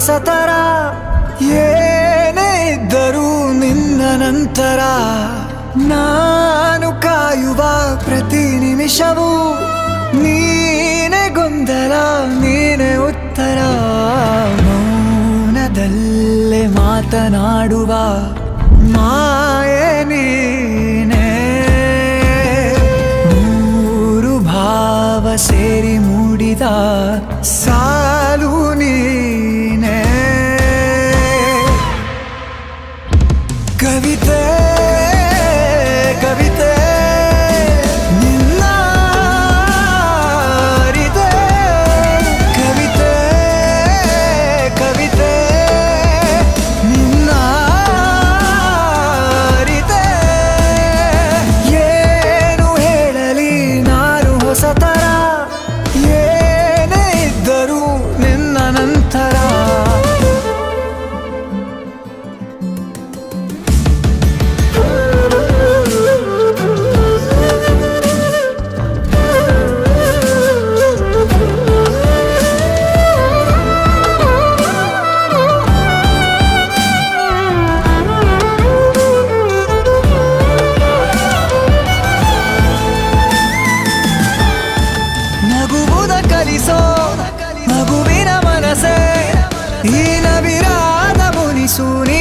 ಹೊಸತರ ಏನೇ ಇದ್ದರೂ ನಿನ್ನ ನಂತರ ನಾನು ಕಾಯುವ ಪ್ರತಿ ನಿಮಿಷವೂ ನೀನೆ ಗೊಂದಲ ನೀನೆ ಉತ್ತರ ಮೌನದಲ್ಲೇ ಮಾತನಾಡುವ ಮಾಯೆ ನೀನೆ ಮೂರು ಭಾವ ಸೇರಿ ಮೂಡಿದ ಸಾಲು ನೀನೆ ಕವಿತೆ ಕವಿತೆ ನಿನ್ನ ಅರಿತೆ ಕವಿತೆ ಕವಿತೆ ನಿನ್ನ ಅರಿತೆ ಏನು ಹೇಳಲಿ ನಾನು ಹೊಸತರ ಏನೇ ಇದ್ದರೂ ನಿನ್ನ ನಂತರ ನಗುವುದ ಕಲಿಸೋ ಮಗುವಿನ ಮನಸೆ ಈ ನವಿರಾದ ಮುನಿಸು ನೀ